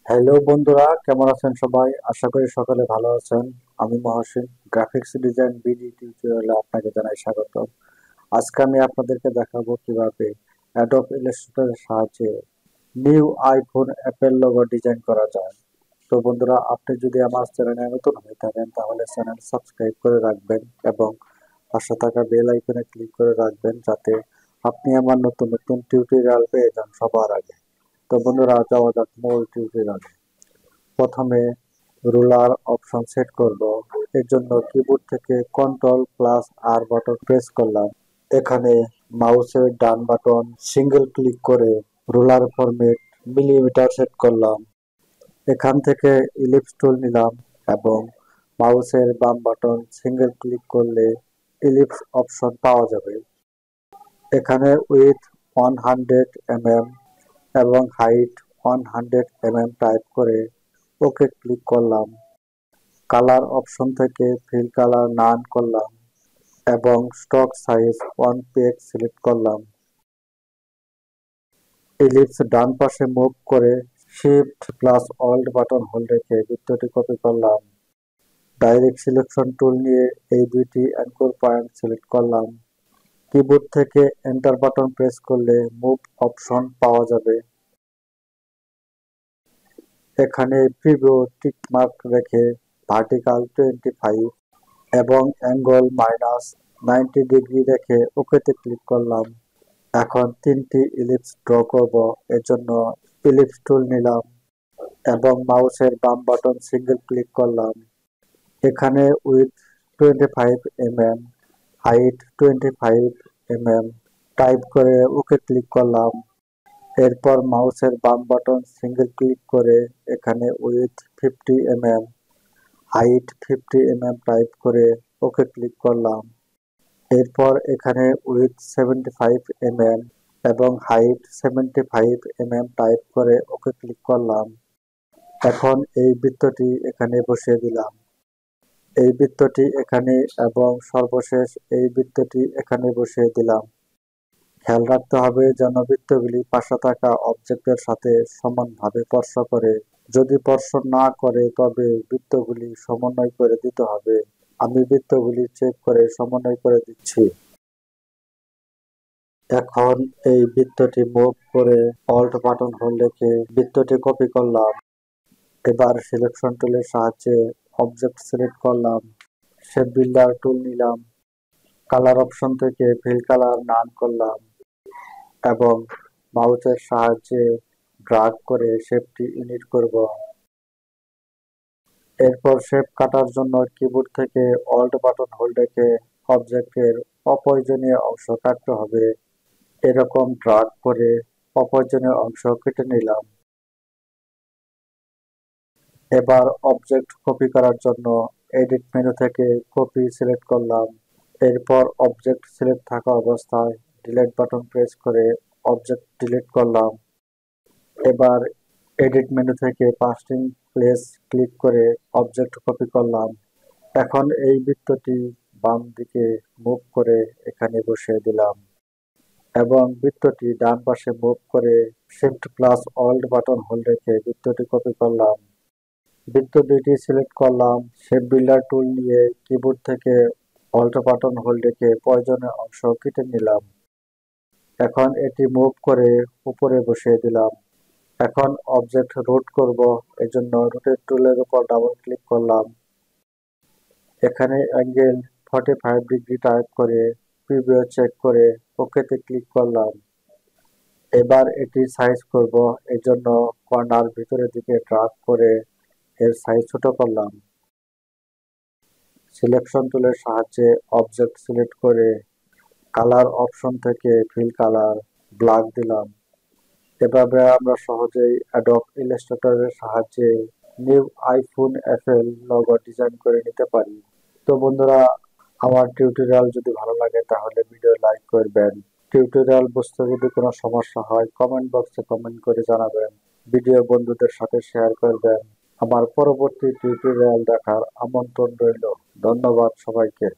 Hello বন্ধুরা, কেমন আছেন সবাই? আশা করি সকলে ভালো আছেন। আমি মহসিন, গ্রাফিক্স ডিজাইন বিডি টিউটোরিয়ালে আপনাকে জানাই স্বাগত। আজকে আমি আপনাদেরকে দেখাবো কিভাবে অ্যাডোব ইলাস্ট্রেটরের সাহায্যে new iPhone Apple logo design করা যায়। তো বন্ধুরা, আপনি যদি আমার চ্যানেলে নতুন হয়ে থাকেন তাহলে চ্যানেল সাবস্ক্রাইব করে রাখবেন এবং পাশে থাকা বেল আইকনে ক্লিক করে রাখবেন যাতে আপনি আমার নতুন নতুন টিউটোরিয়াল পেয়ে যান সবার আগে। তো বন্ধুরা, যাওয়া যাক মূল টিউটোরিয়ালে। প্রথমে রুলার অপশন সেট করব। এর জন্য কিবোর্ড থেকে কন্ট্রোল+আর বাটন প্রেস করলাম। এখানে মাউসের ডান বাটন সিঙ্গেল ক্লিক করে রুলার ফরম্যাট মিলিমিটার সেট করলাম। এখান থেকে ইলিপস টুল নিলাম এবং মাউসের বাম বাটন সিঙ্গেল ক্লিক করলে ইলিপস অপশন পাওয়া যাবে। এখানে উইথ 100 mm এবং হাইট 100 mm টাইপ করে ওকে ক্লিক করলাম। কালার অপশন থেকে ফিল কালার নান করলাম এবং স্টক সাইজ 1 px সিলেক্ট করলাম। ইলিপস ডান পাশে মুভ করে শিফট+অল্ট বাটন হোল্ড রেখে বৃত্তটি কপি করলাম। ডাইরেক্ট সিলেকশন টুল নিয়ে এই দুইটি অ্যাঙ্কর পয়েন্ট সিলেক্ট করলাম। কিবোর্ড থেকে এন্টার বাটন প্রেস করলে মুভ অপশন পাওয়া যাবে। এখানে প্রিভিউ টিক মার্ক রেখে ভার্টিকাল 25 এবং অ্যাঙ্গল -90 ডিগ্রি রেখে ওকেতে ক্লিক করলাম। এখন তিনটি ইলিপস ড্র করব। এর জন্য ইলিপস টুল নিলাম এবং মাউসের বাম বাটন সিঙ্গেল ক্লিক করলাম। এখানে with 25 mm, height 25 mm type করে ওকে ক্লিক করলাম। এরপর মাউসের বাম বাটন সিঙ্গেল ক্লিক করে এখানে with 50 mm, height 50 mm type করে ওকে ক্লিক করলাম। এরপর এখানে উইথ 75 mm এবং হাইট 75 mm টাইপ করে ওকে ক্লিক করলাম। এখন এই বৃত্তটি এখানে বসিয়ে দিলাম। এই বৃত্তটি এখানে এবং সর্বশেষ এই বৃত্তটি এখানে বসিয়ে দিলাম। খেয়াল রাখতে হবে যেন বৃত্তগুলি পাশে থাকা অবজেক্টের সাথে সমানভাবে স্পর্শ করে। যদি স্পর্শ না করে তবে বৃত্তগুলি সমন্বয় করে দিতে হবে। আমি বৃত্তগুলি চেক করে সমন্বয় করে দিচ্ছি। এখন এই বৃত্তটি মুভ করে অল্ট বাটন হোল্ড রেখে বৃত্তটি কপি করলাম। এবার সিলেকশন টুলের সাহায্যে অবজেক্ট সিলেক্ট করলাম। শেপ বিল্ডার টুল নিলাম। কালার অপশন থেকে ফিল কালার নান করলাম এবং মাউসের সাহায্যে ড্রাগ করে শেপটি ইউনিট করব। এরপর শেপ কাটার জন্য কিবোর্ড থেকে অল্ট বাটন হোল্ড রেখে অবজেক্টের অপ্রয়োজনীয় অংশ কাটতে হবে। এরকম ড্রাগ করে অপ্রয়োজনীয় অংশ কেটে নিলাম। এবার অবজেক্ট কপি করার জন্য এডিট মেনু থেকে কপি সিলেক্ট করলাম। এরপর অবজেক্ট সিলেক্ট থাকা অবস্থায় ডিলিট বাটন প্রেস করে অবজেক্ট ডিলিট করলাম। এবার এডিট মেনু থেকে পাস্টিং প্লেস ক্লিক করে অবজেক্ট কপি করলাম। এখন এই বৃত্তটি বাম দিকে মুভ করে এখানে বসিয়ে দিলাম এবং বৃত্তটি ডান পাশে মুভ করে শিফট+অল্ট বাটন হোল্ড রেখে বৃত্তটি কপি করলাম। বৃত্ত দুইটি সিলেক্ট করলাম। শেপ বিল্ডার টুল নিয়ে কিবোর্ড থেকে অল্ট বাটন হোল্ড রেখে প্রয়োজনীয় অংশ কেটে নিলাম। এখন এটি মুভ করে উপরে বসিয়ে দিলাম। এখন অবজেক্ট রোট করব। এজন্য রোটেট টুলের উপর ডাবল ক্লিক করলাম। এখানে অ্যাঙ্গেল 45 ডিগ্রি টাইপ করে প্রিভিউ চেক করে ওকেতে ক্লিক করলাম। এবার এটি সাইজ করব। এজন্য কর্নার ভিতরের দিকে ড্রাগ করে এর সাইজ ছোট করলাম। সিলেকশন টুলের সাহায্যে অবজেক্ট সিলেক্ট করে কালার অপশন থেকে ফিল কালার ব্ল্যাক দিলাম। এভাবে আমরা সহজেই অ্যাডোব ইলাস্ট্রেটরের সাহায্যে new iPhone Apple logo design করে নিতে পারি। তো বন্ধুরা, আমার টিউটোরিয়াল যদি ভালো লাগে তাহলে ভিডিও লাইক করবেন। টিউটোরিয়াল বুঝতে যদি কোনো সমস্যা হয় কমেন্ট বক্সে কমেন্ট করে জানাবেন। ভিডিও বন্ধুদের সাথে শেয়ার করবেন। আমার পরবর্তী টিউটোরিয়াল দেখার আমন্ত্রণ রইল। ধন্যবাদ সবাইকে।